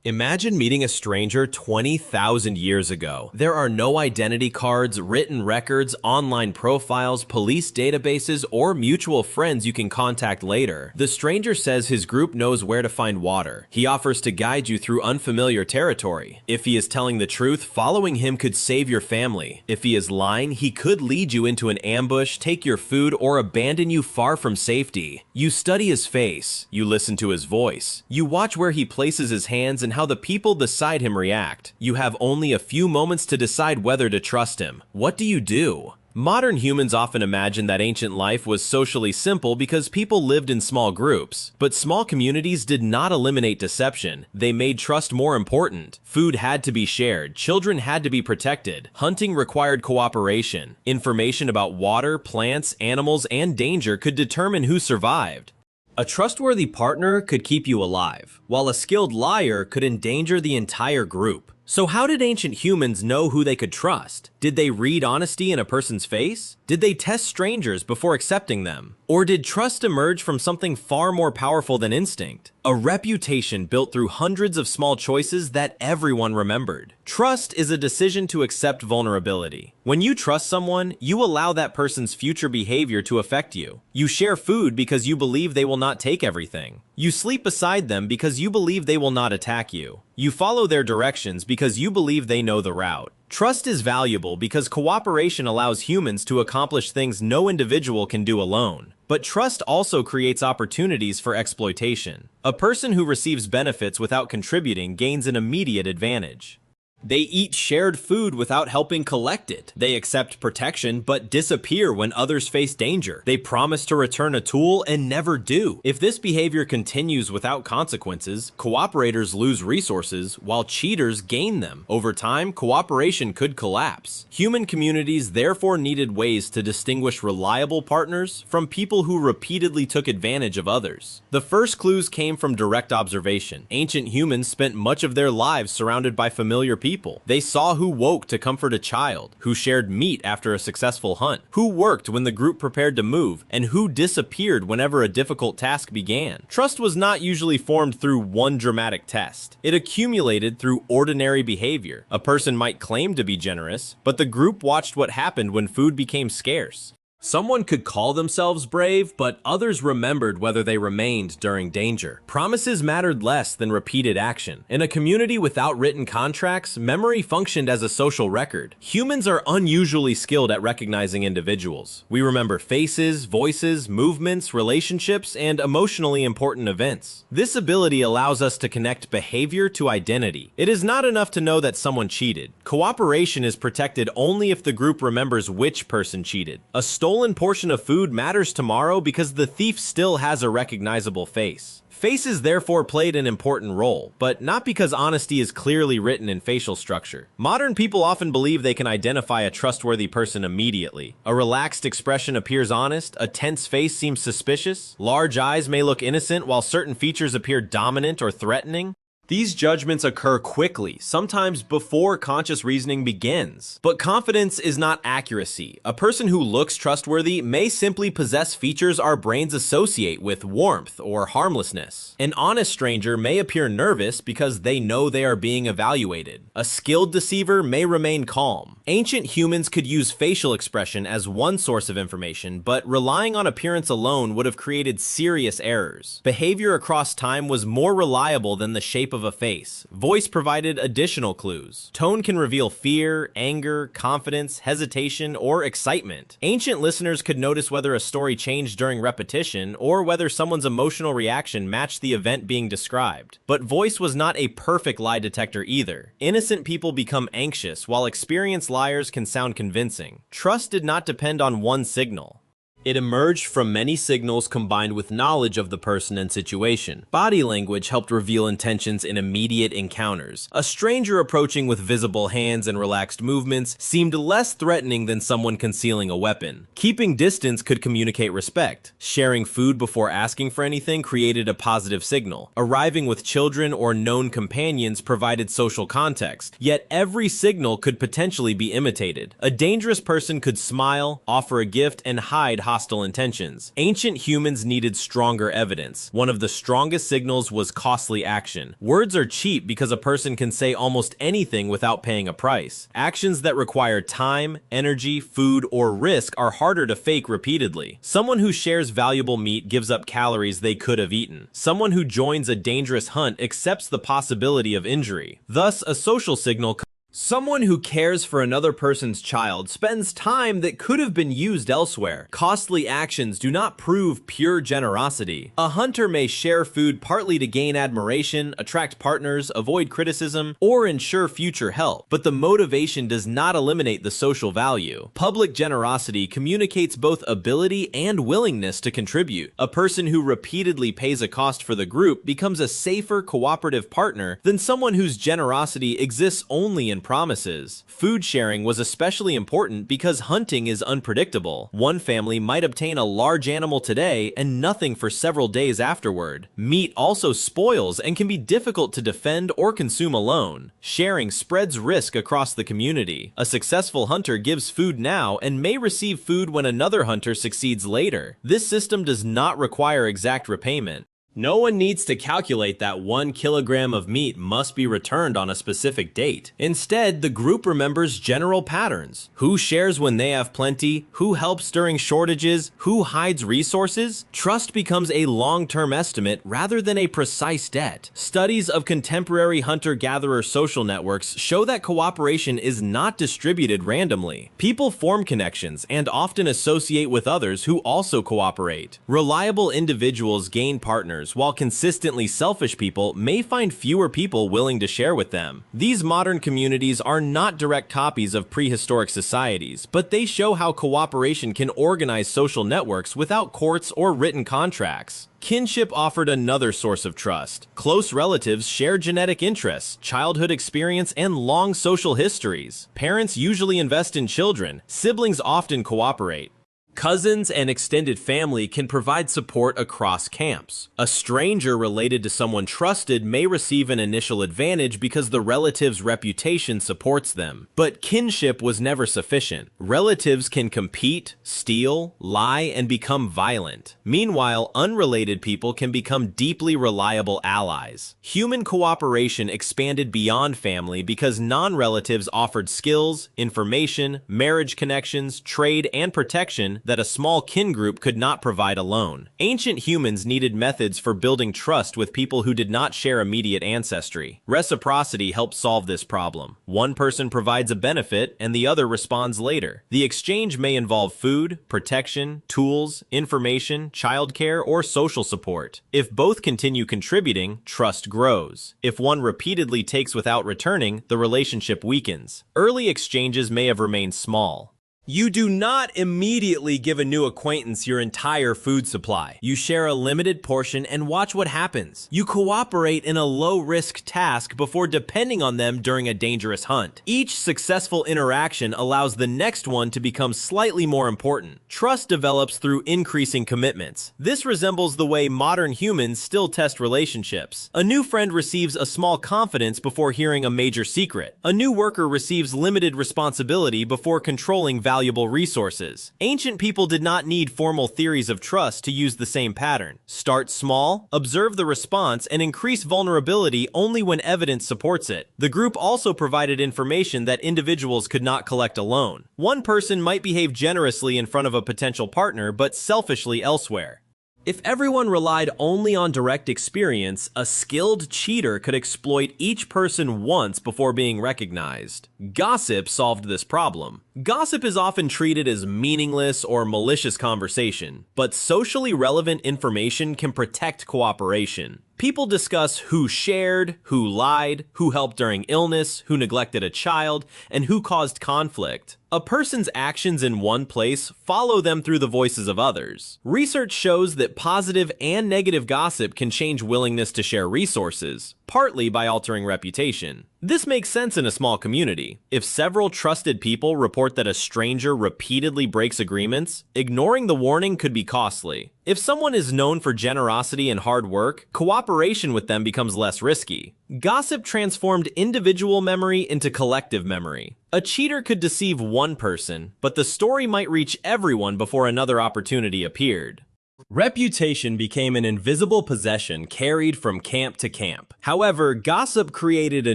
Imagine meeting a stranger 20,000 years ago. There are no identity cards, written records, online profiles, police databases, or mutual friends you can contact later. The stranger says his group knows where to find water. He offers to guide you through unfamiliar territory. If he is telling the truth, following him could save your family. If he is lying, he could lead you into an ambush, take your food, or abandon you far from safety. You study his face. You listen to his voice. You watch where he places his hands and how the people beside him react. You have only a few moments to decide whether to trust him. What do you do? Modern humans often imagine that ancient life was socially simple because people lived in small groups. But small communities did not eliminate deception. They made trust more important. Food had to be shared. Children had to be protected. Hunting required cooperation. Information about water, plants, animals, and danger could determine who survived. A trustworthy partner could keep you alive, while a skilled liar could endanger the entire group. So how did ancient humans know who they could trust? Did they read honesty in a person's face? Did they test strangers before accepting them? Or did trust emerge from something far more powerful than instinct? A reputation built through hundreds of small choices that everyone remembered. Trust is a decision to accept vulnerability. When you trust someone, you allow that person's future behavior to affect you. You share food because you believe they will not take everything. You sleep beside them because you believe they will not attack you. You follow their directions because you believe they know the route. Trust is valuable because cooperation allows humans to accomplish things no individual can do alone. But trust also creates opportunities for exploitation. A person who receives benefits without contributing gains an immediate advantage. They eat shared food without helping collect it. They accept protection but disappear when others face danger. They promise to return a tool and never do. If this behavior continues without consequences, cooperators lose resources while cheaters gain them. Over time, cooperation could collapse. Human communities therefore needed ways to distinguish reliable partners from people who repeatedly took advantage of others. The first clues came from direct observation. Ancient humans spent much of their lives surrounded by familiar people. They saw who woke to comfort a child, who shared meat after a successful hunt, who worked when the group prepared to move, and who disappeared whenever a difficult task began. Trust was not usually formed through one dramatic test. It accumulated through ordinary behavior. A person might claim to be generous, but the group watched what happened when food became scarce. Someone could call themselves brave, but others remembered whether they remained during danger. Promises mattered less than repeated action. In a community without written contracts, memory functioned as a social record. Humans are unusually skilled at recognizing individuals. We remember faces, voices, movements, relationships, and emotionally important events. This ability allows us to connect behavior to identity. It is not enough to know that someone cheated. Cooperation is protected only if the group remembers which person cheated. A stolen portion of food matters tomorrow because the thief still has a recognizable face. Faces therefore played an important role, but not because honesty is clearly written in facial structure. Modern people often believe they can identify a trustworthy person immediately. A relaxed expression appears honest, a tense face seems suspicious, large eyes may look innocent while certain features appear dominant or threatening. These judgments occur quickly, sometimes before conscious reasoning begins. But confidence is not accuracy. A person who looks trustworthy may simply possess features our brains associate with warmth or harmlessness. An honest stranger may appear nervous because they know they are being evaluated. A skilled deceiver may remain calm. Ancient humans could use facial expression as one source of information, but relying on appearance alone would have created serious errors. Behavior across time was more reliable than the shape of a face. Voice provided additional clues. Tone can reveal fear, anger, confidence, hesitation, or excitement. Ancient listeners could notice whether a story changed during repetition or whether someone's emotional reaction matched the event being described. But voice was not a perfect lie detector either. Innocent people become anxious, while experienced liars can sound convincing. Trust did not depend on one signal. It emerged from many signals combined with knowledge of the person and situation. Body language helped reveal intentions in immediate encounters. A stranger approaching with visible hands and relaxed movements seemed less threatening than someone concealing a weapon. Keeping distance could communicate respect. Sharing food before asking for anything created a positive signal. Arriving with children or known companions provided social context. Yet every signal could potentially be imitated. A dangerous person could smile, offer a gift, and hide hostile intentions. Ancient humans needed stronger evidence. One of the strongest signals was costly action. Words are cheap because a person can say almost anything without paying a price. Actions that require time, energy, food, or risk are harder to fake repeatedly. Someone who shares valuable meat gives up calories they could have eaten. Someone who joins a dangerous hunt accepts the possibility of injury. Thus, a social signal. Someone who cares for another person's child spends time that could have been used elsewhere. Costly actions do not prove pure generosity. A hunter may share food partly to gain admiration, attract partners, avoid criticism, or ensure future help, but the motivation does not eliminate the social value. Public generosity communicates both ability and willingness to contribute. A person who repeatedly pays a cost for the group becomes a safer, cooperative partner than someone whose generosity exists only in promises. Food sharing was especially important because hunting is unpredictable. One family might obtain a large animal today and nothing for several days afterward. Meat also spoils and can be difficult to defend or consume alone. Sharing spreads risk across the community. A successful hunter gives food now and may receive food when another hunter succeeds later. This system does not require exact repayment. No one needs to calculate that 1 kilogram of meat must be returned on a specific date. Instead, the group remembers general patterns. Who shares when they have plenty? Who helps during shortages? Who hides resources? Trust becomes a long-term estimate rather than a precise debt. Studies of contemporary hunter-gatherer social networks show that cooperation is not distributed randomly. People form connections and often associate with others who also cooperate. Reliable individuals gain partners, while consistently selfish people may find fewer people willing to share with them. These modern communities are not direct copies of prehistoric societies, but they show how cooperation can organize social networks without courts or written contracts. Kinship offered another source of trust. Close relatives share genetic interests, childhood experience, and long social histories. Parents usually invest in children. Siblings often cooperate. Cousins and extended family can provide support across camps. A stranger related to someone trusted may receive an initial advantage because the relative's reputation supports them. But kinship was never sufficient. Relatives can compete, steal, lie, and become violent. Meanwhile, unrelated people can become deeply reliable allies. Human cooperation expanded beyond family because non-relatives offered skills, information, marriage connections, trade, and protection that a small kin group could not provide alone. Ancient humans needed methods for building trust with people who did not share immediate ancestry. Reciprocity helps solve this problem. One person provides a benefit and the other responds later. The exchange may involve food, protection, tools, information, childcare, or social support. If both continue contributing, trust grows. If one repeatedly takes without returning, the relationship weakens. Early exchanges may have remained small. You do not immediately give a new acquaintance your entire food supply. You share a limited portion and watch what happens. You cooperate in a low-risk task before depending on them during a dangerous hunt. Each successful interaction allows the next one to become slightly more important. Trust develops through increasing commitments. This resembles the way modern humans still test relationships. A new friend receives a small confidence before hearing a major secret. A new worker receives limited responsibility before controlling valuable resources. Ancient people did not need formal theories of trust to use the same pattern. Start small, observe the response, and increase vulnerability only when evidence supports it. The group also provided information that individuals could not collect alone. One person might behave generously in front of a potential partner, but selfishly elsewhere. If everyone relied only on direct experience, a skilled cheater could exploit each person once before being recognized. Gossip solved this problem. Gossip is often treated as meaningless or malicious conversation, but socially relevant information can protect cooperation. People discuss who shared, who lied, who helped during illness, who neglected a child, and who caused conflict. A person's actions in one place follow them through the voices of others. Research shows that positive and negative gossip can change willingness to share resources. partly by altering reputation. This makes sense in a small community. If several trusted people report that a stranger repeatedly breaks agreements, ignoring the warning could be costly. If someone is known for generosity and hard work, cooperation with them becomes less risky. Gossip transformed individual memory into collective memory. A cheater could deceive one person, but the story might reach everyone before another opportunity appeared. Reputation became an invisible possession carried from camp to camp. However, gossip created a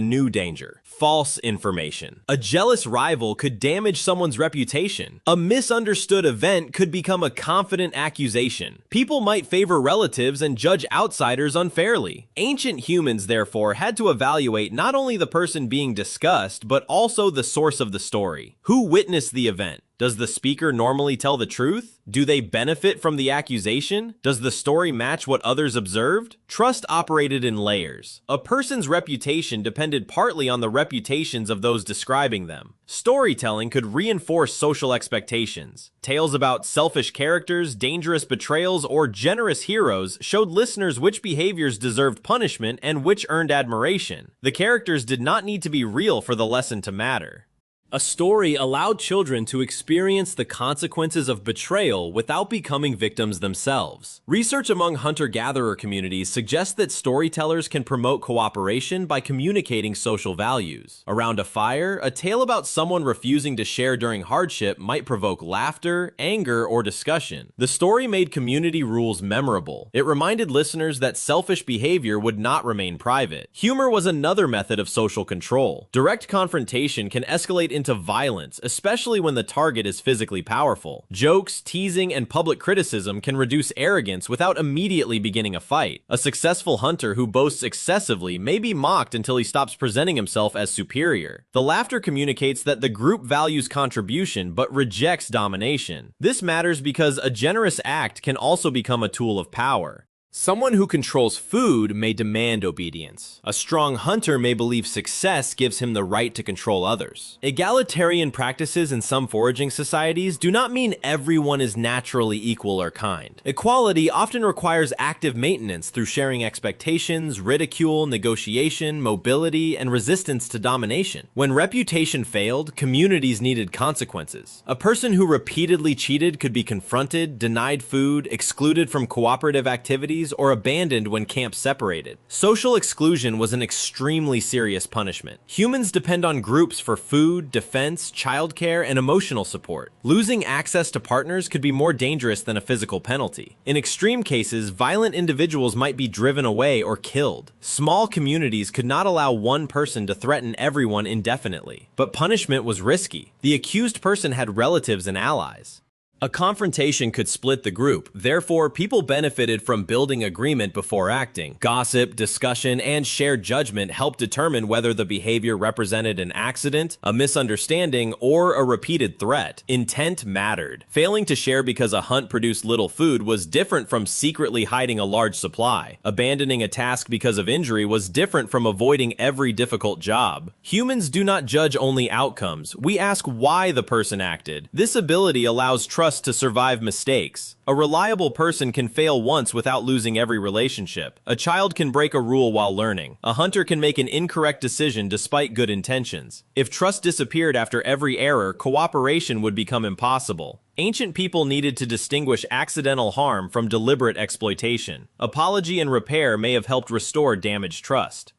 new danger: false information. A jealous rival could damage someone's reputation. A misunderstood event could become a confident accusation. People might favor relatives and judge outsiders unfairly. Ancient humans, therefore, had to evaluate not only the person being discussed, but also the source of the story. Who witnessed the event? Does the speaker normally tell the truth? Do they benefit from the accusation? Does the story match what others observed? Trust operated in layers. A person's reputation depended partly on the reputations of those describing them. Storytelling could reinforce social expectations. Tales about selfish characters, dangerous betrayals, or generous heroes showed listeners which behaviors deserved punishment and which earned admiration. The characters did not need to be real for the lesson to matter. A story allowed children to experience the consequences of betrayal without becoming victims themselves. Research among hunter-gatherer communities suggests that storytellers can promote cooperation by communicating social values. Around a fire, a tale about someone refusing to share during hardship might provoke laughter, anger, or discussion. The story made community rules memorable. It reminded listeners that selfish behavior would not remain private. Humor was another method of social control. Direct confrontation can escalate into violence, especially when the target is physically powerful. Jokes, teasing, and public criticism can reduce arrogance without immediately beginning a fight. A successful hunter who boasts excessively may be mocked until he stops presenting himself as superior. The laughter communicates that the group values contribution but rejects domination. This matters because a generous act can also become a tool of power. Someone who controls food may demand obedience. A strong hunter may believe success gives him the right to control others. Egalitarian practices in some foraging societies do not mean everyone is naturally equal or kind. Equality often requires active maintenance through sharing expectations, ridicule, negotiation, mobility, and resistance to domination. When reputation failed, communities needed consequences. A person who repeatedly cheated could be confronted, denied food, excluded from cooperative activities, or abandoned when camps separated. Social exclusion was an extremely serious punishment. Humans depend on groups for food, defense, childcare, and emotional support. Losing access to partners could be more dangerous than a physical penalty. In extreme cases, violent individuals might be driven away or killed. Small communities could not allow one person to threaten everyone indefinitely. But punishment was risky. The accused person had relatives and allies. A confrontation could split the group, therefore people benefited from building agreement before acting. Gossip, discussion, and shared judgment helped determine whether the behavior represented an accident, a misunderstanding, or a repeated threat. Intent mattered. Failing to share because a hunt produced little food was different from secretly hiding a large supply. Abandoning a task because of injury was different from avoiding every difficult job. Humans do not judge only outcomes. We ask why the person acted. This ability allows trust to survive mistakes. A reliable person can fail once without losing every relationship. A child can break a rule while learning. A hunter can make an incorrect decision despite good intentions. If trust disappeared after every error, cooperation would become impossible. Ancient people needed to distinguish accidental harm from deliberate exploitation. Apology and repair may have helped restore damaged trust.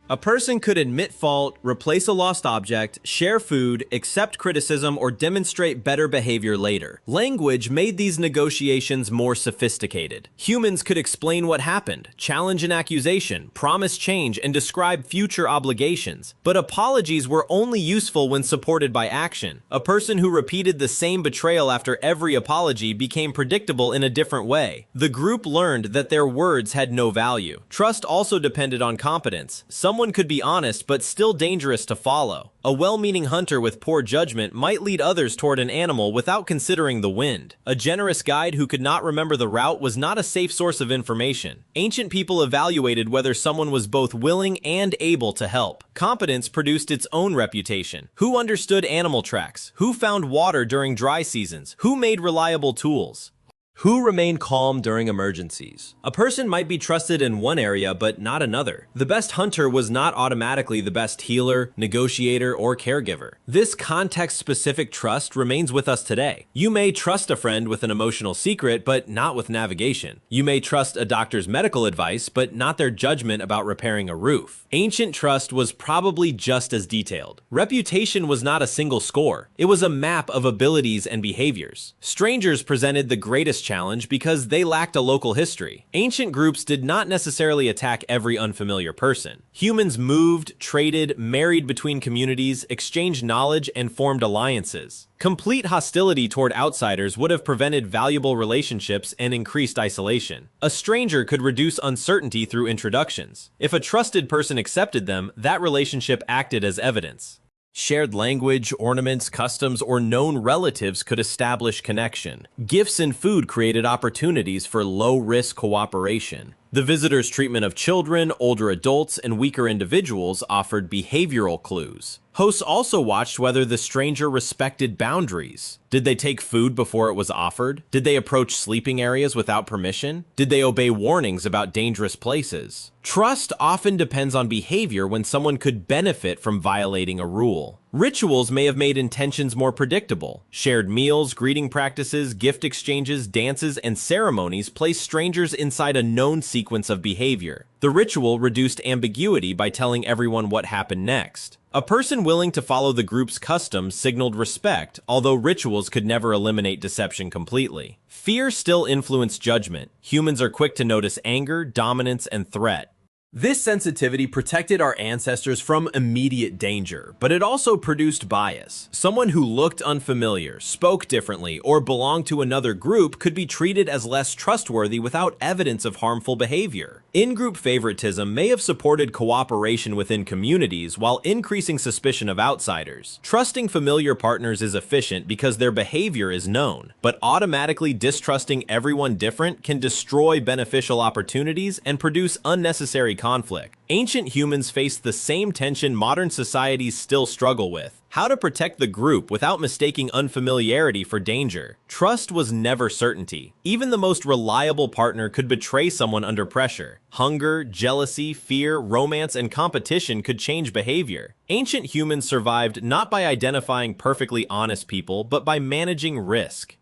A person could admit fault, replace a lost object, share food, accept criticism, or demonstrate better behavior later. Language made these negotiations more sophisticated. Humans could explain what happened, challenge an accusation, promise change, and describe future obligations. But apologies were only useful when supported by action. A person who repeated the same betrayal after every apology became predictable in a different way. The group learned that their words had no value. Trust also depended on competence. Someone could be honest but still dangerous to follow. A well-meaning hunter with poor judgment might lead others toward an animal without considering the wind. A generous guide who could not remember the route was not a safe source of information. Ancient people evaluated whether someone was both willing and able to help. Competence produced its own reputation. Who understood animal tracks? Who found water during dry seasons? Who made reliable tools? Who remain calm during emergencies? A person might be trusted in one area, but not another. The best hunter was not automatically the best healer, negotiator, or caregiver. This context-specific trust remains with us today. You may trust a friend with an emotional secret, but not with navigation. You may trust a doctor's medical advice, but not their judgment about repairing a roof. Ancient trust was probably just as detailed. Reputation was not a single score. It was a map of abilities and behaviors. Strangers presented the greatest challenge because they lacked a local history. Ancient groups did not necessarily attack every unfamiliar person. Humans moved, traded, married between communities, exchanged knowledge, and formed alliances. Complete hostility toward outsiders would have prevented valuable relationships and increased isolation. A stranger could reduce uncertainty through introductions. If a trusted person accepted them, that relationship acted as evidence. Shared language, ornaments, customs, or known relatives could establish connection. Gifts and food created opportunities for low-risk cooperation. The visitor's treatment of children, older adults, and weaker individuals offered behavioral clues. Hosts also watched whether the stranger respected boundaries. Did they take food before it was offered? Did they approach sleeping areas without permission? Did they obey warnings about dangerous places? Trust often depends on behavior when someone could benefit from violating a rule. Rituals may have made intentions more predictable. Shared meals, greeting practices, gift exchanges, dances, and ceremonies placed strangers inside a known sequence of behavior. The ritual reduced ambiguity by telling everyone what happened next. A person willing to follow the group's customs signaled respect, although rituals could never eliminate deception completely. Fear still influenced judgment. Humans are quick to notice anger, dominance, and threat. This sensitivity protected our ancestors from immediate danger, but it also produced bias. Someone who looked unfamiliar, spoke differently, or belonged to another group could be treated as less trustworthy without evidence of harmful behavior. In-group favoritism may have supported cooperation within communities while increasing suspicion of outsiders. Trusting familiar partners is efficient because their behavior is known, but automatically distrusting everyone different can destroy beneficial opportunities and produce unnecessary conflict. Ancient humans faced the same tension modern societies still struggle with: how to protect the group without mistaking unfamiliarity for danger. Trust was never certainty. Even the most reliable partner could betray someone under pressure. Hunger, jealousy, fear, romance, and competition could change behavior. Ancient humans survived not by identifying perfectly honest people, but by managing risk.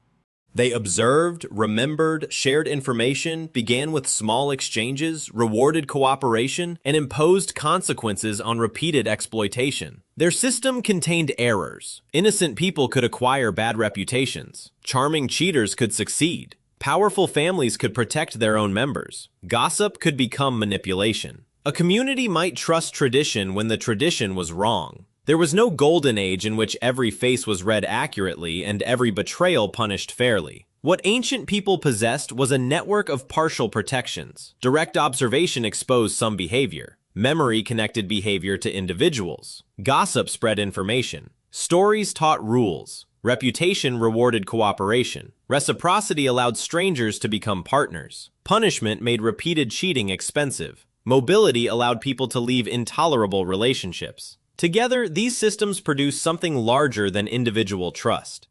They observed, remembered, shared information, began with small exchanges, rewarded cooperation, and imposed consequences on repeated exploitation. Their system contained errors. Innocent people could acquire bad reputations. Charming cheaters could succeed. Powerful families could protect their own members. Gossip could become manipulation. A community might trust tradition when the tradition was wrong. There was no golden age in which every face was read accurately and every betrayal punished fairly. What ancient people possessed was a network of partial protections. Direct observation exposed some behavior. Memory connected behavior to individuals. Gossip spread information. Stories taught rules. Reputation rewarded cooperation. Reciprocity allowed strangers to become partners. Punishment made repeated cheating expensive. Mobility allowed people to leave intolerable relationships. Together, these systems produce something larger than individual trust.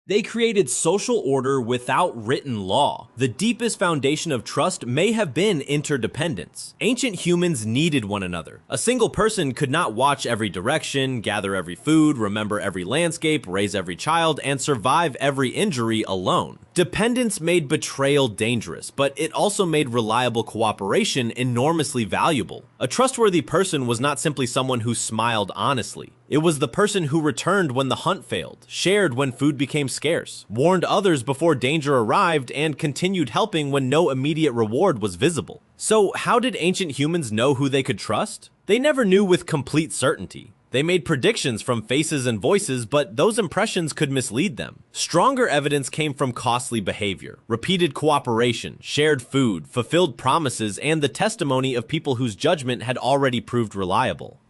They created social order without written law. The deepest foundation of trust may have been interdependence. Ancient humans needed one another. A single person could not watch every direction, gather every food, remember every landscape, raise every child, and survive every injury alone. Dependence made betrayal dangerous, but it also made reliable cooperation enormously valuable. A trustworthy person was not simply someone who smiled honestly. It was the person who returned when the hunt failed, shared when food became scarce, warned others before danger arrived, and continued helping when no immediate reward was visible. So, how did ancient humans know who they could trust? They never knew with complete certainty. They made predictions from faces and voices, but those impressions could mislead them. Stronger evidence came from costly behavior, repeated cooperation, shared food, fulfilled promises, and the testimony of people whose judgment had already proved reliable.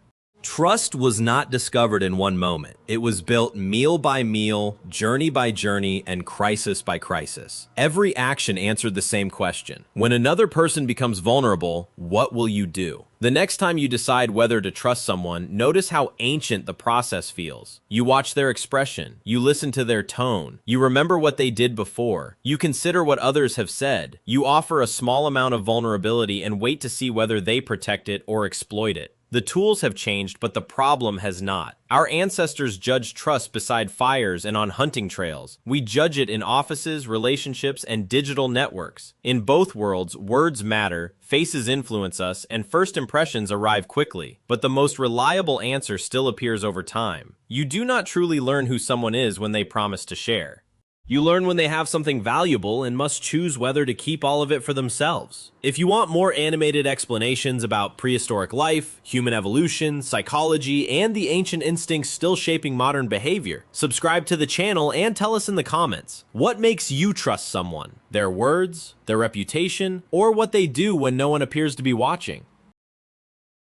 Trust was not discovered in one moment. It was built meal by meal, journey by journey, and crisis by crisis. Every action answered the same question. When another person becomes vulnerable, what will you do? The next time you decide whether to trust someone, notice how ancient the process feels. You watch their expression. You listen to their tone. You remember what they did before. You consider what others have said. You offer a small amount of vulnerability and wait to see whether they protect it or exploit it. The tools have changed, but the problem has not. Our ancestors judged trust beside fires and on hunting trails. We judge it in offices, relationships, and digital networks. In both worlds, words matter, faces influence us, and first impressions arrive quickly. But the most reliable answer still appears over time. You do not truly learn who someone is when they promise to share. You learn when they have something valuable and must choose whether to keep all of it for themselves. If you want more animated explanations about prehistoric life, human evolution, psychology, and the ancient instincts still shaping modern behavior, subscribe to the channel and tell us in the comments, what makes you trust someone? Their words, their reputation, or what they do when no one appears to be watching?